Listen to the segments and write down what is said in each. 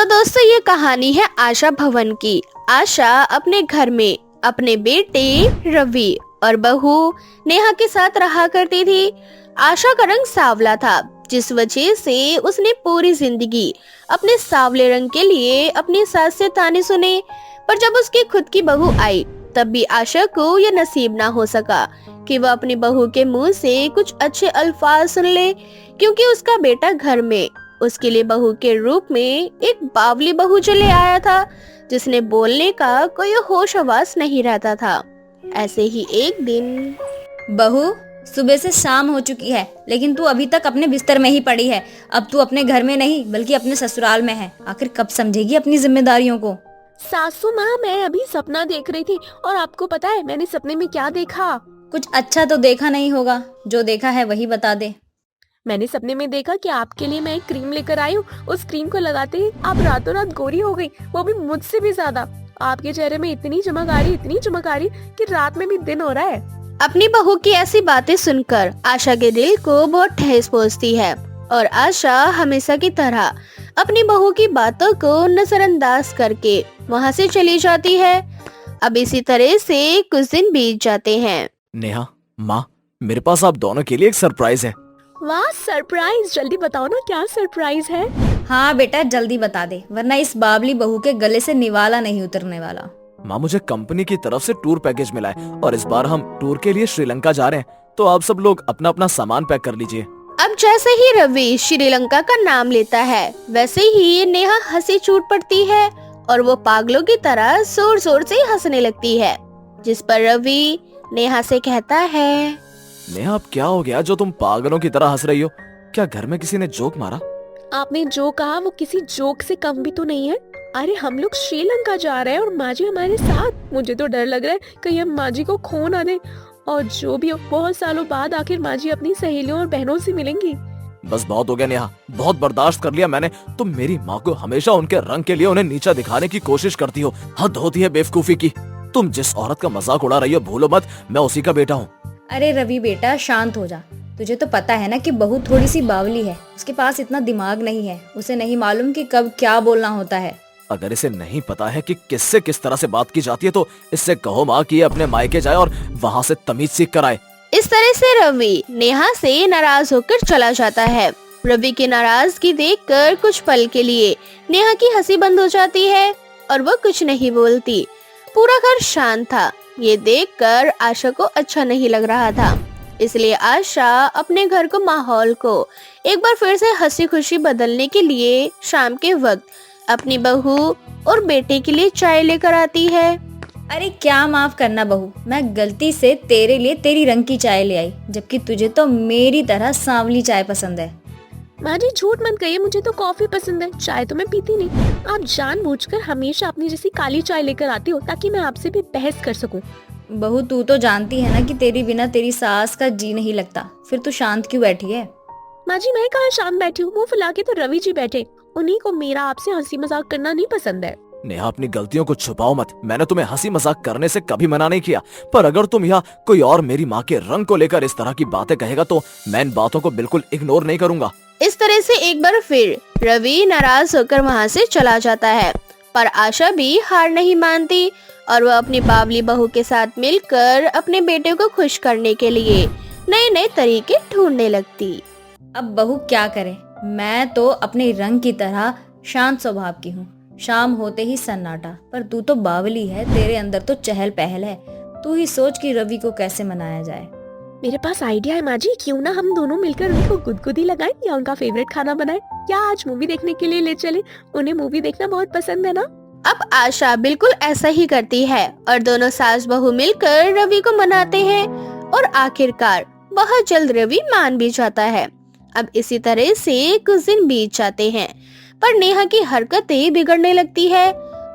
तो दोस्तों ये कहानी है आशा भवन की। आशा अपने घर में अपने बेटे रवि और बहू नेहा के साथ रहा करती थी। आशा का रंग सांवला था, जिस वजह से उसने पूरी जिंदगी अपने सांवले रंग के लिए अपनी सास से ताने सुने। पर जब उसकी खुद की बहू आई तब भी आशा को यह नसीब ना हो सका कि वह अपनी बहू के मुंह से कुछ अच्छे अल्फाज सुन ले, क्योंकि उसका बेटा घर में उसके लिए बहू के रूप में एक बावली बहू चले आया था, जिसने बोलने का कोई होश हवास नहीं रहता था। ऐसे ही एक दिन, बहू सुबह से शाम हो चुकी है, लेकिन तू अभी तक अपने बिस्तर में ही पड़ी है। अब तू अपने घर में नहीं बल्कि अपने ससुराल में है। आखिर कब समझेगी अपनी जिम्मेदारियों को? सासू माँ, मैं अभी सपना देख रही थी और आपको पता है मैंने सपने में क्या देखा? कुछ अच्छा तो देखा नहीं होगा, जो देखा है वही बता दे। मैंने सपने में देखा कि आपके लिए मैं एक क्रीम लेकर आई हूँ। उस क्रीम को लगाते ही आप रातों रात गोरी हो गई, वो भी मुझसे भी ज्यादा। आपके चेहरे में इतनी चमक आ रही कि रात में भी दिन हो रहा है। अपनी बहू की ऐसी बातें सुनकर आशा के दिल को बहुत ठेस पहुंचती है और आशा हमेशा की तरह अपनी बहू की बातों को नजरअंदाज करके वहां से चली जाती है। अब इसी तरह से कुछ दिन बीत जाते हैं। नेहा, माँ, मेरे पास आप दोनों के लिए एक सरप्राइज है। वाह, सरप्राइज! जल्दी बताओ ना, क्या सरप्राइज है? हाँ बेटा, जल्दी बता दे, वरना इस बावली बहू के गले से निवाला नहीं उतरने वाला। माँ, मुझे कंपनी की तरफ से टूर पैकेज मिला है और इस बार हम टूर के लिए श्रीलंका जा रहे हैं, तो आप सब लोग अपना अपना सामान पैक कर लीजिए। अब जैसे ही रवि श्रीलंका का नाम लेता है, वैसे ही नेहा हंसी छूट पड़ती है और वो पागलों की तरह जोर जोर से हंसने लगती है, जिस पर रवि नेहा से कहता है, नेहा, अब क्या हो गया जो तुम पागलों की तरह हंस रही हो? क्या घर में किसी ने जोक मारा? आपने जो कहा वो किसी जोक से कम भी तो नहीं है। अरे हम लोग श्रीलंका जा रहे हैं और माँ जी हमारे साथ। मुझे तो डर लग रहा है कहीं हम माँ जी को खो ना दे। और जो भी हो, बहुत सालों बाद आखिर माँ जी अपनी सहेलियों और बहनों से मिलेंगी। बस बहुत हो गया नेहा, बहुत बर्दाश्त कर लिया मैंने। तुम मेरी माँ को हमेशा उनके रंग के लिए उन्हें नीचा दिखाने की कोशिश करती हो। हद होती है बेवकूफी की। तुम जिस औरत का मजाक उड़ा रही हो, भूलो मत मैं उसी का बेटा हूँ। अरे रवि बेटा, शांत हो जा। तुझे तो पता है ना कि बहू थोड़ी सी बावली है, उसके पास इतना दिमाग नहीं है। उसे नहीं मालूम कि कब क्या बोलना होता है। अगर इसे नहीं पता है कि किससे किस तरह से बात की जाती है, तो इससे कहो माँ कि ये अपने मायके जाए और वहाँ से तमीज सीख कर आए। इस तरह से रवि नेहा से नाराज होकर चला जाता है। रवि की नाराजगी देखकर कुछ पल के लिए नेहा की हंसी बंद हो जाती है और वो कुछ नहीं बोलती। पूरा घर शांत था। ये देखकर आशा को अच्छा नहीं लग रहा था, इसलिए आशा अपने घर को माहौल को एक बार फिर से हंसी खुशी बदलने के लिए शाम के वक्त अपनी बहू और बेटे के लिए चाय लेकर आती है। अरे क्या माफ करना बहू, मैं गलती से तेरे लिए तेरी रंग की चाय ले आई, जबकि तुझे तो मेरी तरह सांवली चाय पसंद है। माँ जी झूठ मत कहिए, मुझे तो कॉफी पसंद है, चाय तो मैं पीती नहीं। आप जानबूझकर हमेशा अपनी जैसी काली चाय लेकर आती हो ताकि मैं आपसे भी बहस कर सकूं। बहू तू तो जानती है ना कि तेरी बिना तेरी सास का जी नहीं लगता, फिर तू शांत क्यों बैठी है? माँ जी मैं कहाँ शांत बैठी हूँ, मुँह फुला के तो रवि जी बैठे। उन्हीं को मेरा आपसे हंसी मजाक करना नहीं पसंद है। नेहा, अपनी गलतियों को छुपाओ मत। मैंने तुम्हें हंसी मजाक करने से कभी मना नहीं किया, पर अगर तुम या कोई और मेरी माँ के रंग को लेकर इस तरह की बातें कहेगा तो मैं इन बातों को बिल्कुल इग्नोर नहीं करूंगा। इस तरह से एक बार फिर रवि नाराज होकर वहाँ से चला जाता है, पर आशा भी हार नहीं मानती और वह अपनी बावली बहू के साथ मिलकर अपने बेटे को खुश करने के लिए नए नए तरीके ढूंढने लगती। अब बहू क्या करे, मैं तो अपने रंग की तरह शांत स्वभाव की हूँ। शाम होते ही सन्नाटा, पर तू तो बावली है, तेरे अंदर तो चहल पहल है। तू ही सोच कि रवि को कैसे मनाया जाए। मेरे पास आइडिया है माँ जी, क्यों ना हम दोनों मिलकर उनको गुदगुदी लगाएं या उनका फेवरेट खाना बनाएं। क्या आज मूवी देखने के लिए ले चले? उन्हें मूवी देखना बहुत पसंद है ना। अब आशा बिल्कुल ऐसा ही करती है और दोनों सास बहू मिलकर रवि को मनाते हैं और आखिरकार बहुत जल्द रवि मान भी जाता है। अब इसी तरह से कुछ दिन बीत जाते हैं, पर नेहा की हरकतें बिगड़ने लगती है।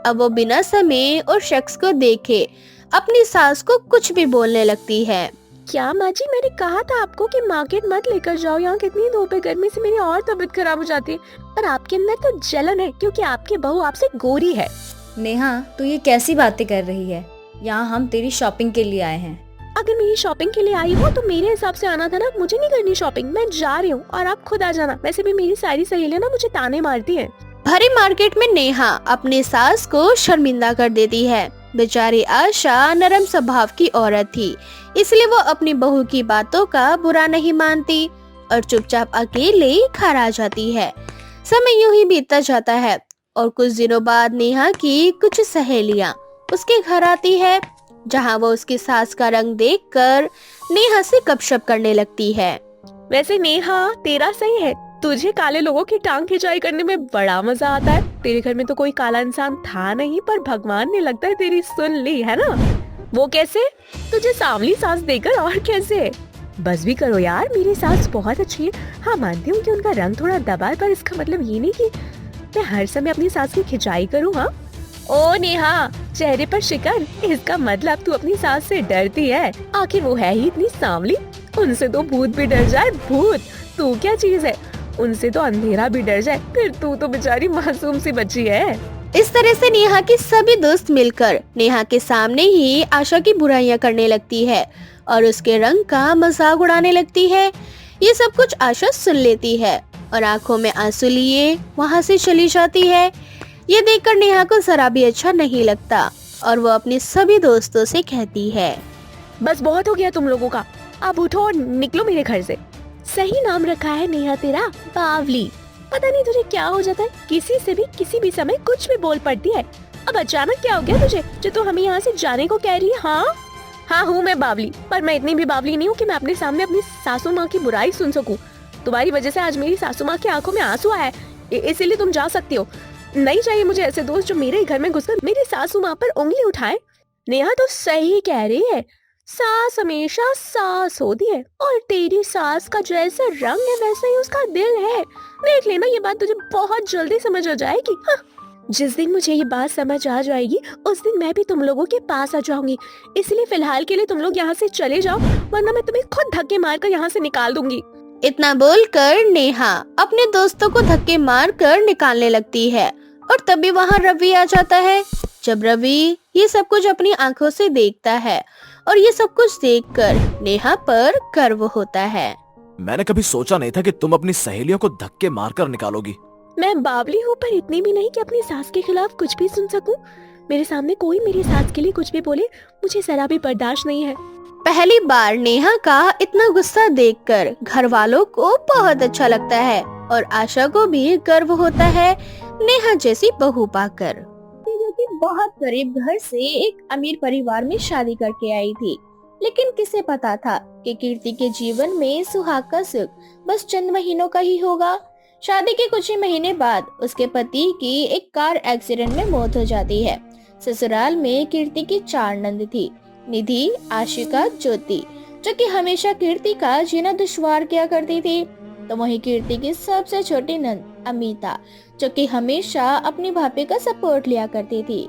अब वो बिना समय और शख्स को देखे अपनी सास को कुछ भी बोलने लगती है। क्या माँ जी, मैंने कहा था आपको कि मार्केट मत लेकर जाओ, यहाँ कितनी धूप है, गर्मी से मेरी और तबीयत खराब हो जाती है। पर आपके अंदर तो जलन है क्योंकि आपकी बहू आपसे गोरी है। नेहा, तू ये कैसी बातें कर रही है? यहाँ हम तेरी शॉपिंग के लिए आए हैं। अगर मेरी शॉपिंग के लिए आई हो तो मेरे हिसाब से आना था ना। मुझे नहीं करनी शॉपिंग, मैं जा रही हूँ और आप खुद आ जाना। वैसे भी मेरी सारी सहेलियां ना मुझे ताने मारती हैं। भरी मार्केट में नेहा अपनी सास को शर्मिंदा कर देती है। बेचारी आशा नरम स्वभाव की औरत थी, इसलिए वो अपनी बहू की बातों का बुरा नहीं मानती और चुपचाप अकेले घर आ जाती है। समय यूं ही बीतता जाता है और कुछ दिनों बाद नेहा की कुछ सहेलियां उसके घर आती है, जहां वो उसकी सास का रंग देखकर नेहा से गपशप करने लगती है। वैसे नेहा, तेरा सही है, तुझे काले लोगों की टांग खिंचाई करने में बड़ा मजा आता है। तेरे घर में तो कोई काला इंसान था नहीं, पर भगवान ने लगता है तेरी सुन ली है ना। वो कैसे? तुझे सांवली सास देकर, और कैसे? बस भी करो यार, मेरी सास बहुत अच्छी है। हाँ, मानती हूँ कि उनका रंग थोड़ा दबा है, पर इसका मतलब ये नहीं कि मैं हर समय अपनी सास की खिंचाई करूँ। हाँ ओ नेहा, चेहरे पर शिकन, इसका मतलब तू अपनी सास से डरती है। आखिर वो है ही इतनी सांवली, उनसे तो भूत भी डर जाए। भूत तू क्या चीज है, उनसे तो अंधेरा भी डर जाए, फिर तू तो बेचारी मासूम सी बच्ची है। इस तरह से नेहा के सभी दोस्त मिलकर नेहा के सामने ही आशा की बुराइयां करने लगती है और उसके रंग का मजाक उड़ाने लगती है। ये सब कुछ आशा सुन लेती है और आंखों में आंसू लिए वहाँ से चली जाती है। ये देखकर नेहा को जरा भी अच्छा नहीं लगता और वो अपने सभी दोस्तों से कहती है, बस बहुत हो गया तुम लोगों का, अब उठो और निकलो मेरे घर से। सही नाम रखा है नेहा तेरा, बावली। पता नहीं तुझे क्या हो जाता है, किसी से भी किसी भी समय कुछ भी बोल पड़ती है। अब अचानक क्या हो गया तुझे, जो तू हमें यहाँ से जाने को कह रही है? हाँ हूँ मैं बावली, पर मैं इतनी भी बावली नहीं हूँ कि मैं अपने सामने अपनी सासू माँ की बुराई सुन सकूँ। तुम्हारी वजह से आज मेरी सासू माँ की आंखों में आंसू आया है, इसीलिए तुम जा सकती हो। नहीं चाहिए मुझे ऐसे दोस्त जो मेरे घर में घुसकर मेरी सासू माँ पर उंगली उठाए। नेहा तो सही कह रही है, सास हमेशा सास होती है और तेरी सास का जैसा रंग है वैसा ही उसका दिल है। देख लेना, ये बात तुझे बहुत जल्दी समझ आ जाएगी। हाँ। जिस दिन मुझे ये बात समझ आ जाएगी उस दिन मैं भी तुम लोगों के पास आ जाऊंगी, इसलिए फिलहाल के लिए तुम लोग यहाँ से चले जाओ, वरना मैं तुम्हें खुद धक्के मारकर यहाँ से निकाल दूंगी। इतना बोलकर नेहा अपने दोस्तों को धक्के मारकर निकालने लगती है और तभी वहाँ रवि आ जाता है। जब रवि ये सब कुछ अपनी आंखों से देखता है और ये सब कुछ देखकर नेहा पर गर्व होता है। मैंने कभी सोचा नहीं था कि तुम अपनी सहेलियों को धक्के मारकर निकालोगी। मैं बावली हूँ, पर इतनी भी नहीं कि अपनी सास के खिलाफ कुछ भी सुन सकूं। मेरे सामने कोई मेरी सास के लिए कुछ भी बोले, मुझे जरा भी बर्दाश्त नहीं है। पहली बार नेहा का इतना गुस्सा देखकर घर वालों को बहुत अच्छा लगता है और आशा को भी गर्व होता है नेहा जैसी बहू पाकर, जो कि बहुत गरीब घर से एक अमीर परिवार में शादी करके आई थी। लेकिन किसे पता था कि कीर्ति के जीवन में सुहाग का सुख बस चंद महीनों का ही होगा। शादी के कुछ ही महीने बाद उसके पति की एक कार एक्सीडेंट में मौत हो जाती है। ससुराल में कीर्ति की 4 नंद थी, निधि, आशिका, ज्योति, जो कि हमेशा कीर्ति का जीना दुश्वार किया करती थी। तो वहीं कीर्ति की सबसे छोटी नंद अमिता, जो कि हमेशा अपनी भाभी का सपोर्ट लिया करती थी।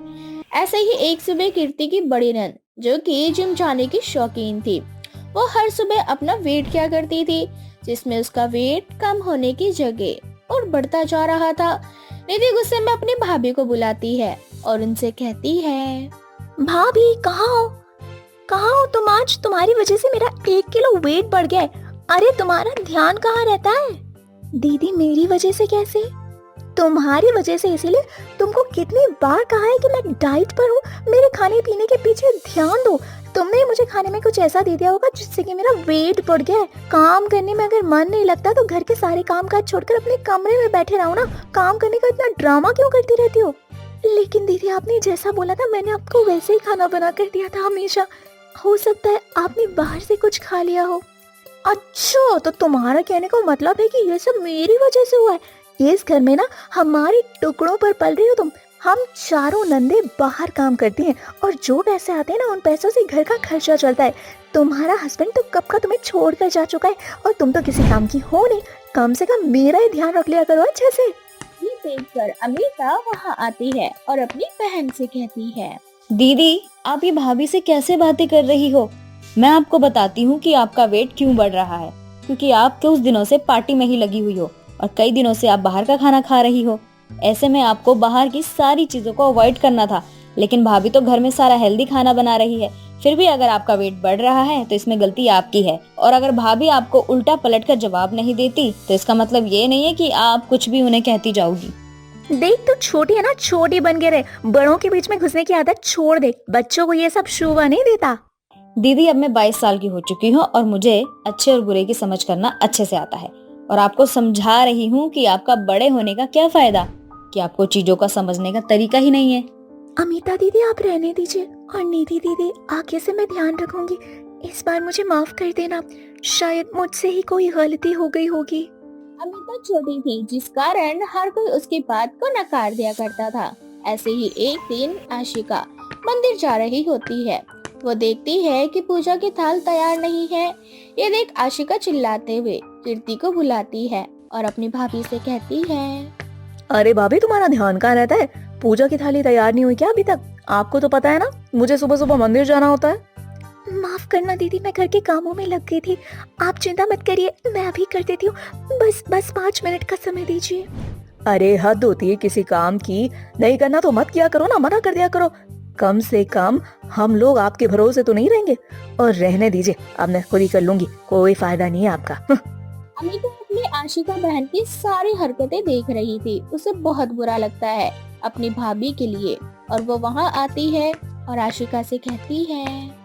ऐसे ही एक सुबह कीर्ति की बड़ी नंद, जो कि जिम जाने की शौकीन थी, वो हर सुबह अपना वेट किया करती थी, जिसमें उसका वेट कम होने की जगह और बढ़ता जा रहा था। निधि गुस्से में अपनी भाभी को बुलाती है और उनसे कहती है, भाभी कहाँ हो तुम? आज तुम्हारी वजह से मेरा 1 किलो वेट बढ़ गया है। अरे तुम्हारा ध्यान कहाँ रहता है? दीदी मेरी वजह से कैसे? तुम्हारी वजह से, इसीलिए तुमको कितनी बार कहा है कि मैं डाइट पर हूँ, मेरे खाने पीने के पीछे ध्यान दो। तुमने मुझे खाने में कुछ ऐसा दे दिया होगा जिससे कि मेरा वेट बढ़ गया है। काम करने में अगर मन नहीं लगता तो घर के सारे काम काज छोड़कर अपने कमरे में बैठे रहो ना। काम करने का इतना ड्रामा क्यों करती रहती हो? लेकिन दीदी आपने जैसा बोला था मैंने आपको वैसे ही खाना बना कर दिया था हमेशा। हो सकता है आपने बाहर से कुछ खा लिया हो। अच्छा, तो तुम्हारा कहने का मतलब है कि ये सब मेरी वजह से हुआ है। इस घर में ना हमारे टुकड़ों पर पल रही हो तुम। हम चारों नंदे बाहर काम करती हैं और जो पैसे आते हैं ना उन पैसों से घर का खर्चा चलता है। तुम्हारा हस्बैंड तो कब का तुम्हें छोड़कर जा चुका है और तुम तो किसी काम की हो नहीं। कम से कम मेरा ही ध्यान रख लिया करो अच्छे से। ये देखकर अमिता वहाँ आती है और अपनी बहन से कहती है, दीदी आप ये भाभी से कैसे बातें कर रही हो? मैं आपको बताती हूँ कि आपका वेट क्यों बढ़ रहा है, क्योंकि आप कुछ दिनों से पार्टी में ही लगी हुई हो और कई दिनों से आप बाहर का खाना खा रही हो। ऐसे में आपको बाहर की सारी चीजों को अवॉइड करना था, लेकिन भाभी तो घर में सारा हेल्दी खाना बना रही है। फिर भी अगर आपका वेट बढ़ रहा है तो इसमें गलती आपकी है। और अगर भाभी आपको उल्टा पलट कर जवाब नहीं देती तो इसका मतलब ये नहीं है कि आप कुछ भी उन्हें कहती जाओगी। देख तू छोटी है ना, छोटी बन के रहे, बड़ों के बीच में घुसने की आदत छोड़ दे, बच्चों को ये सब शोभा नहीं देता। दीदी अब मैं 22 साल की हो चुकी हूँ और मुझे अच्छे और बुरे की समझ करना अच्छे से आता है, और आपको समझा रही हूँ कि आपका बड़े होने का क्या फायदा, कि आपको चीजों का समझने का तरीका ही नहीं है। अमिता दीदी आप रहने दीजिए, और निधि दीदी आगे से मैं ध्यान रखूंगी, इस बार मुझे माफ कर देना, शायद मुझसे ही कोई गलती हो गई होगी। अमिता छोटी थी जिस कारण हर कोई उसकी बात को नकार दिया करता था। ऐसे ही एक दिन आशिका मंदिर जा रही होती है। वो देखती है कि पूजा की थाल तैयार नहीं है। ये देख आशिका चिल्लाते हुए कीर्ति को बुलाती है और अपनी भाभी से कहती है, अरे भाभी तुम्हारा ध्यान कहाँ रहता है, पूजा की थाली तैयार नहीं हुई क्या अभी तक? आपको तो पता है ना मुझे सुबह सुबह मंदिर जाना होता है। माफ करना दीदी, मैं घर के कामों में लग गई थी, आप चिंता मत करिए, मैं अभी कर देती हूँ, बस 5 मिनट का समय दीजिए। अरे हद होती है किसी काम की, नहीं करना तो मत किया करो ना, मना कर दिया करो, कम से कम हम लोग आपके भरोसे तो नहीं रहेंगे। और रहने दीजिए, अब मैं खुद ही कर लूंगी, कोई फायदा नहीं है आपका। अमिता अपनी आशिका बहन की सारी हरकतें देख रही थी। उसे बहुत बुरा लगता है अपनी भाभी के लिए, और वो वहाँ आती है और आशिका से कहती है,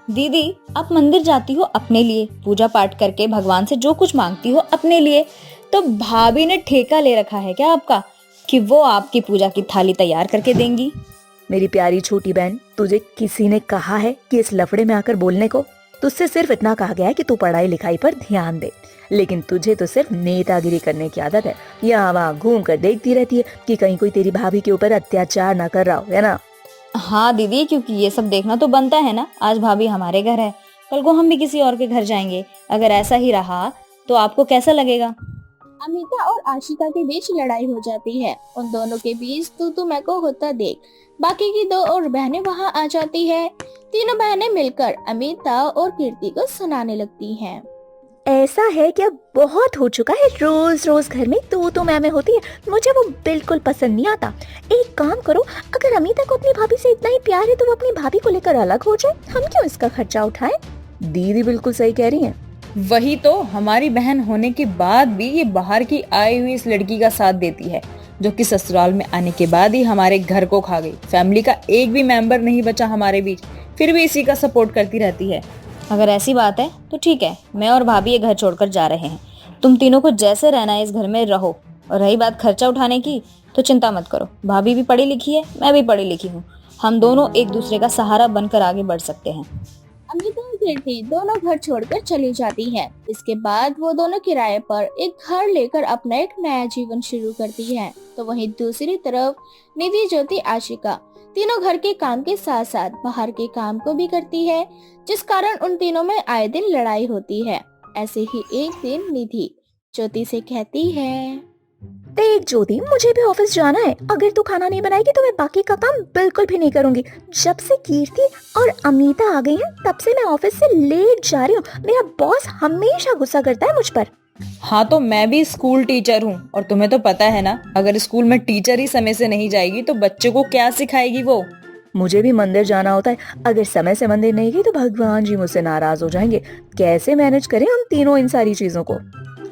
दीदी आप मंदिर जाती हो अपने लिए, पूजा पाठ करके भगवान से जो कुछ मांगती हो अपने लिए, तो भाभी ने ठेका ले रखा है क्या आपका कि वो आपकी पूजा की थाली तैयार करके देंगी? मेरी प्यारी छोटी बहन, तुझे किसी ने कहा है कि इस लफड़े में आकर बोलने को? तुझसे सिर्फ इतना कहा गया है कि तू पढ़ाई लिखाई पर ध्यान दे, लेकिन तुझे तो सिर्फ नेतागिरी करने की आदत है। यहाँ वहाँ घूम कर देखती रहती है कि कहीं कोई तेरी भाभी के ऊपर अत्याचार ना कर रहा हो, है ना? हाँ दीदी, क्योंकि ये सब देखना तो बनता है ना। आज भाभी हमारे घर है, कल को हम भी किसी और के घर जाएंगे। अगर ऐसा ही रहा तो आपको कैसा लगेगा? अमिता और आशिका के बीच लड़ाई हो जाती है। उन दोनों के बीच तू मैं को होता देख बाकी की 2 और बहनें वहां आ जाती है। तीनों बहनें मिलकर अमिता और कीर्ति को सुनाने लगती हैं। ऐसा है कि अब बहुत हो चुका है, रोज रोज घर में तू मैं होती है, मुझे वो बिल्कुल पसंद नहीं आता। एक काम करो, अगर अमिता को अपनी भाभी से इतना ही प्यार है तो वो अपनी भाभी को लेकर अलग हो जाए, हम क्यों इसका खर्चा उठाएं? दीदी बिल्कुल सही कह रही हैं। वही तो, हमारी बहन होने के बाद भी ये बाहर की आई हुई इस लड़की का साथ देती है, जो कि ससुराल में आने के बाद ही हमारे घर को खा गई। फैमिली का एक भी मेंबर नहीं बचा हमारे बीच, फिर भी इसी का सपोर्ट करती रहती है। अगर ऐसी बात है तो ठीक है, मैं और भाभी ये घर छोड़कर जा रहे हैं। तुम तीनों को जैसे रहना है इस घर में रहो। और रही बात खर्चा उठाने की, तो चिंता मत करो, भाभी भी पढ़ी लिखी है, मैं भी पढ़ी लिखी हूँ, हम दोनों एक दूसरे का सहारा बनकर आगे बढ़ सकते हैं। अमिता और कीर्ति दोनों घर छोड़कर चली जाती हैं। इसके बाद वो दोनों किराए पर एक घर लेकर अपना एक नया जीवन शुरू करती हैं। तो वहीं दूसरी तरफ निधि, ज्योति, आशिका तीनों घर के काम के साथ साथ बाहर के काम को भी करती है, जिस कारण उन तीनों में आए दिन लड़ाई होती है। ऐसे ही एक दिन निधि ज्योति से कहती है, देख ज्योति, मुझे भी ऑफिस जाना है, अगर तू खाना नहीं बनाएगी तो मैं बाकी का काम बिल्कुल भी नहीं करूंगी। जब से कीर्ति और अमिता आ गई हैं, तब से मैं ऑफिस से लेट जा रही हूँ। मेरा बॉस हमेशा गुस्सा करता है मुझ पर। हाँ तो मैं भी स्कूल टीचर हूँ, और तुम्हें तो पता है ना, अगर स्कूल में टीचर ही समय से नहीं जाएगी तो बच्चों को क्या सिखाएगी वो। मुझे भी मंदिर जाना होता है, अगर समय से मंदिर नहीं गई तो भगवान जी मुझसे नाराज हो जाएंगे। कैसे मैनेज करें हम तीनों इन सारी चीजों को?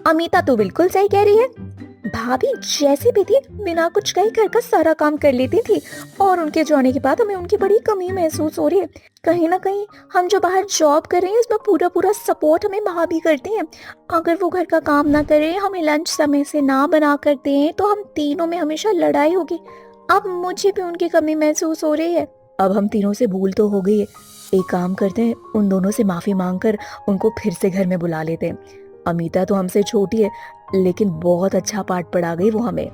अमिता तो बिल्कुल सही कह रही है, भाभी जैसे भी थी बिना कुछ कहे घर का सारा काम कर लेती थी, और उनके जाने के बाद हमें उनकी बड़ी कमी महसूस हो रही है। कहीं ना कहीं हम जो बाहर जॉब कर रहे हैं उसमें पूरा सपोर्ट हमें भाभी करते हैं। अगर वो घर का काम ना करें, हमें लंच समय से ना बना कर दें, तो हम तीनों में हमेशा लड़ाई होगी। अब मुझे भी उनकी कमी महसूस हो रही है। अब हम तीनों से भूल तो हो गई है, एक काम करते हैं, उन दोनों से माफी मांगकर उनको फिर से घर में बुला लेते हैं। अमिता तो हमसे छोटी है, लेकिन बहुत अच्छा पाठ पढ़ा गई वो हमें।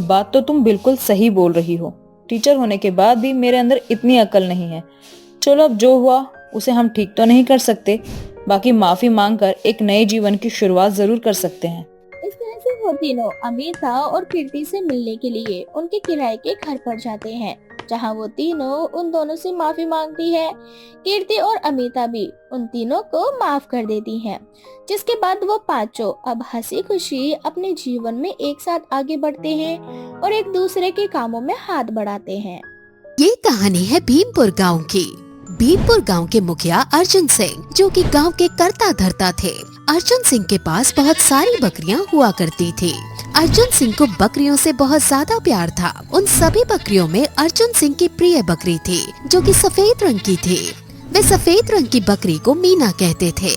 बात तो तुम बिल्कुल सही बोल रही हो, टीचर होने के बाद भी मेरे अंदर इतनी अकल नहीं है। चलो अब जो हुआ उसे हम ठीक तो नहीं कर सकते, बाकी माफी मांगकर एक नए जीवन की शुरुआत जरूर कर सकते हैं। इस तरह से वो तीनों अमिता और कीर्ति से मिलने के लिए उनके किराए के घर पर जाते हैं, जहां वो तीनों उन दोनों से माफी मांगती है। कीर्ति और अमिता भी उन तीनों को माफ कर देती हैं, जिसके बाद वो पांचों अब हंसी खुशी अपने जीवन में एक साथ आगे बढ़ते हैं और एक दूसरे के कामों में हाथ बढ़ाते हैं। ये कहानी है भीमपुर गांव की। बीरपुर गांव के मुखिया अर्जुन सिंह, जो कि गांव के कर्ता धर्ता थे। अर्जुन सिंह के पास बहुत सारी बकरियां हुआ करती थी। अर्जुन सिंह को बकरियों से बहुत ज्यादा प्यार था। उन सभी बकरियों में अर्जुन सिंह की प्रिय बकरी थी, जो कि सफेद रंग की थी। वे सफेद रंग की बकरी को मीना कहते थे।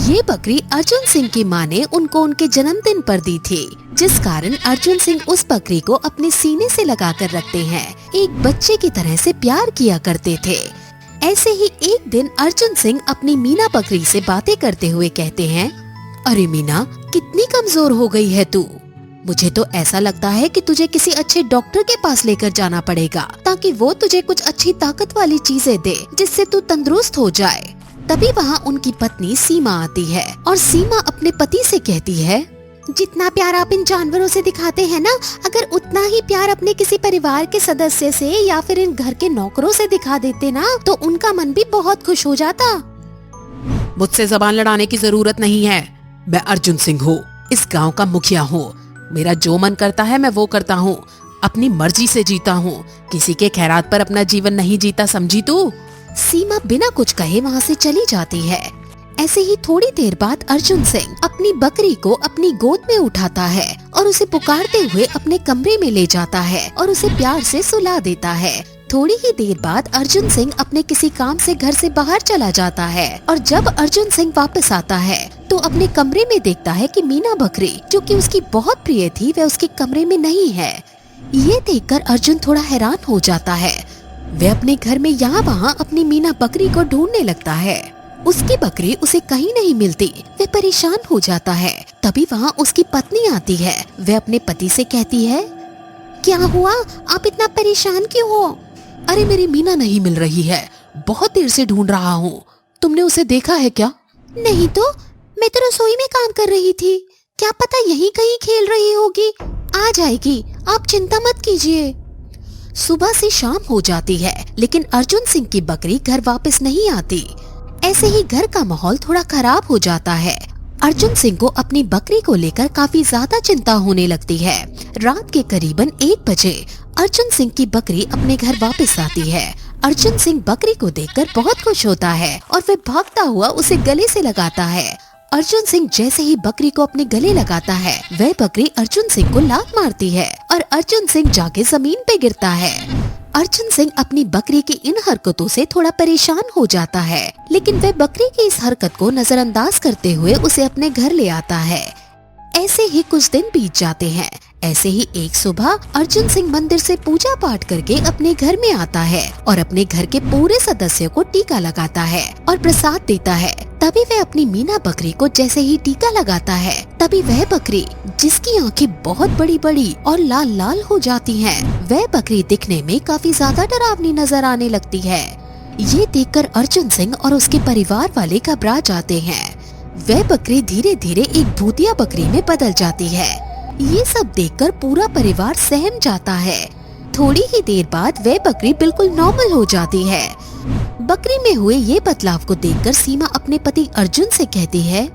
ये बकरी अर्जुन सिंह की माँ ने उनको उनके जन्मदिन पर दी थी, जिस कारण अर्जुन सिंह उस बकरी को अपने सीने से लगा कर रखते हैं। एक बच्चे की तरह से प्यार किया करते थे। ऐसे ही एक दिन अर्जुन सिंह अपनी मीना बकरी से बातें करते हुए कहते हैं, अरे मीना, कितनी कमजोर हो गई है तू। मुझे तो ऐसा लगता है कि तुझे किसी अच्छे डॉक्टर के पास लेकर जाना पड़ेगा, ताकि वो तुझे कुछ अच्छी ताकत वाली चीजें दे, जिससे तू तंदुरुस्त हो जाए। तभी वहाँ उनकी पत्नी सीमा आती है और सीमा अपने पति से कहती है, जितना प्यार आप इन जानवरों से दिखाते हैं ना, अगर उतना ही प्यार अपने किसी परिवार के सदस्य से या फिर इन घर के नौकरों से दिखा देते ना, तो उनका मन भी बहुत खुश हो जाता। मुझसे जबान लड़ाने की जरूरत नहीं है। मैं अर्जुन सिंह हूँ, इस गांव का मुखिया हूँ। मेरा जो मन करता है मैं वो करता हूँ, अपनी मर्जी से जीता हूँ। किसी के खैरात पर अपना जीवन नहीं जीता, समझी तू। सीमा बिना कुछ कहे वहाँ से चली जाती है। ऐसे ही थोड़ी देर बाद अर्जुन सिंह अपनी बकरी को अपनी गोद में उठाता है और उसे पुकारते हुए अपने कमरे में ले जाता है और उसे प्यार से सुला देता है। थोड़ी ही देर बाद अर्जुन सिंह अपने किसी काम से घर से बाहर चला जाता है और जब अर्जुन सिंह वापस आता है तो अपने कमरे में देखता है कि मीना बकरी, जो कि उसकी बहुत प्रिय थी, वह उसके कमरे में नहीं है। ये देखकर अर्जुन थोड़ा हैरान हो जाता है। वह अपने घर में यहाँ वहाँ अपनी मीना बकरी को ढूंढने लगता है। उसकी बकरी उसे कहीं नहीं मिलती। वह परेशान हो जाता है। तभी वहाँ उसकी पत्नी आती है। वह अपने पति से कहती है, क्या हुआ, आप इतना परेशान क्यों हो? अरे मेरी मीना नहीं मिल रही है, बहुत देर से ढूंढ रहा हूँ। तुमने उसे देखा है क्या? नहीं तो, मैं तो रसोई में काम कर रही थी। क्या पता यहीं कहीं खेल रही होगी, आ जाएगी, आप चिंता मत कीजिए। सुबह से शाम हो जाती है, लेकिन अर्जुन सिंह की बकरी घर वापस नहीं आती। ऐसे ही घर का माहौल थोड़ा खराब हो जाता है। अर्जुन सिंह को अपनी बकरी को लेकर काफी ज्यादा चिंता होने लगती है। रात के करीबन 1 बजे अर्जुन सिंह की बकरी अपने घर वापस आती है। अर्जुन सिंह बकरी को देखकर बहुत खुश होता है और वह भागता हुआ उसे गले से लगाता है। अर्जुन सिंह जैसे ही बकरी को अपने गले लगाता है, वह बकरी अर्जुन सिंह को लात मारती है और अर्जुन सिंह जाके जमीन पे गिरता है। अर्जुन सिंह अपनी बकरी की इन हरकतों से थोड़ा परेशान हो जाता है, लेकिन वह बकरी की इस हरकत को नजरअंदाज करते हुए उसे अपने घर ले आता है। ऐसे ही कुछ दिन बीत जाते हैं। ऐसे ही एक सुबह अर्जुन सिंह मंदिर से पूजा पाठ करके अपने घर में आता है और अपने घर के पूरे सदस्यों को टीका लगाता है और प्रसाद देता है। तभी वह अपनी मीना बकरी को जैसे ही टीका लगाता है, तभी वह बकरी, जिसकी आंखें बहुत बड़ी बड़ी और लाल लाल हो जाती हैं, वह बकरी दिखने में काफी ज्यादा डरावनी नजर आने लगती है। ये देखकर अर्जुन सिंह और उसके परिवार वाले घबरा जाते हैं। वह बकरी धीरे धीरे एक भूतिया बकरी में बदल जाती है। ये सब देखकर पूरा परिवार सहम जाता है। थोड़ी ही देर बाद वह बकरी बिल्कुल नॉर्मल हो जाती है। बकरी में हुए ये बदलाव को देखकर सीमा अपने पति अर्जुन से कहती है,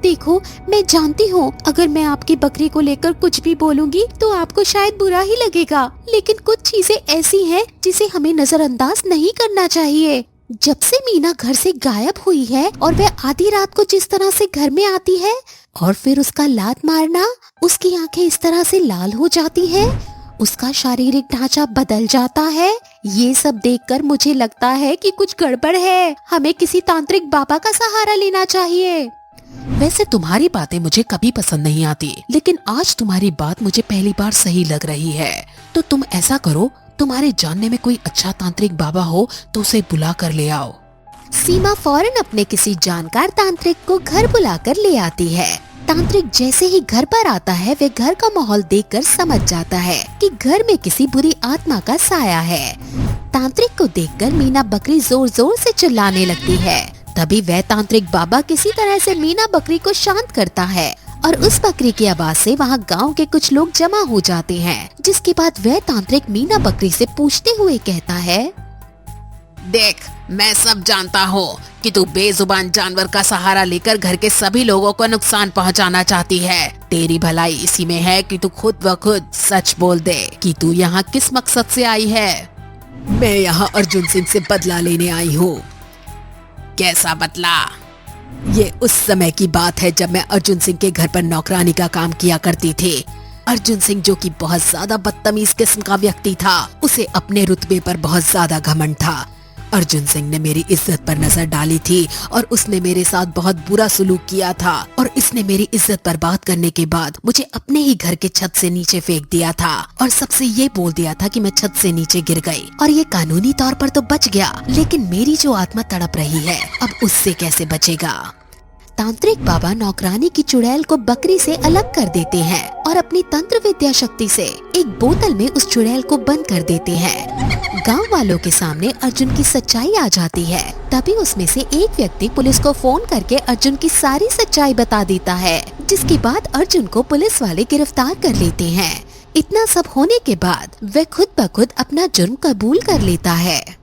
देखो, मैं जानती हूँ अगर मैं आपकी बकरी को लेकर कुछ भी बोलूँगी तो आपको शायद बुरा ही लगेगा, लेकिन कुछ चीजें ऐसी हैं जिसे हमें नजरअंदाज नहीं करना चाहिए। जब से मीना घर से गायब हुई है और वह आधी रात को जिस तरह से घर में आती है और फिर उसका लात मारना, उसकी आंखें इस तरह से लाल हो जाती है, उसका शारीरिक ढांचा बदल जाता है, ये सब देखकर मुझे लगता है कि कुछ गड़बड़ है। हमें किसी तांत्रिक बाबा का सहारा लेना चाहिए। वैसे तुम्हारी बातें मुझे कभी पसंद नहीं आती, लेकिन आज तुम्हारी बात मुझे पहली बार सही लग रही है। तो तुम ऐसा करो, तुम्हारे जानने में कोई अच्छा तांत्रिक बाबा हो तो उसे बुला कर ले आओ। सीमा फौरन अपने किसी जानकार तांत्रिक को घर बुलाकर ले आती है। तांत्रिक जैसे ही घर पर आता है, वे घर का माहौल देखकर समझ जाता है कि घर में किसी बुरी आत्मा का साया है। तांत्रिक को देखकर मीना बकरी जोर जोर से चिल्लाने लगती है। तभी वह तांत्रिक बाबा किसी तरह से मीना बकरी को शांत करता है और उस बकरी की आवाज से वहाँ गांव के कुछ लोग जमा हो जाते हैं। जिसके बाद वह तांत्रिक मीना बकरी से पूछते हुए कहता है, देख, मैं सब जानता हूँ कि तू बेजुबान जानवर का सहारा लेकर घर के सभी लोगों को नुकसान पहुँचाना चाहती है। तेरी भलाई इसी में है कि तू खुद ब खुद सच बोल दे कि तू यहाँ किस मकसद से आई है। मैं यहाँ अर्जुन सिंह से बदला लेने आई हूँ। कैसा बदला? ये उस समय की बात है जब मैं अर्जुन सिंह के घर पर नौकरानी का काम किया करती थी। अर्जुन सिंह जो कि बहुत ज्यादा बदतमीज किस्म का व्यक्ति था, उसे अपने रुतबे पर बहुत ज्यादा घमंड था। अर्जुन सिंह ने मेरी इज्जत पर नजर डाली थी और उसने मेरे साथ बहुत बुरा सुलूक किया था और इसने मेरी इज्जत पर बात करने के बाद मुझे अपने ही घर के छत से नीचे फेंक दिया था और सबसे ये बोल दिया था कि मैं छत से नीचे गिर गई और ये कानूनी तौर पर तो बच गया, लेकिन मेरी जो आत्मा तड़प रही है अब उससे कैसे बचेगा। तांत्रिक बाबा नौकरानी की चुड़ैल को बकरी से अलग कर देते हैं और अपनी तंत्र विद्या शक्ति से एक बोतल में उस चुड़ैल को बंद कर देते हैं। गांव वालों के सामने अर्जुन की सच्चाई आ जाती है। तभी उसमें से एक व्यक्ति पुलिस को फोन करके अर्जुन की सारी सच्चाई बता देता है, जिसके बाद अर्जुन को पुलिस वाले गिरफ्तार कर लेते हैं। इतना सब होने के बाद वह खुद ब खुद अपना जुर्म कबूल कर लेता है।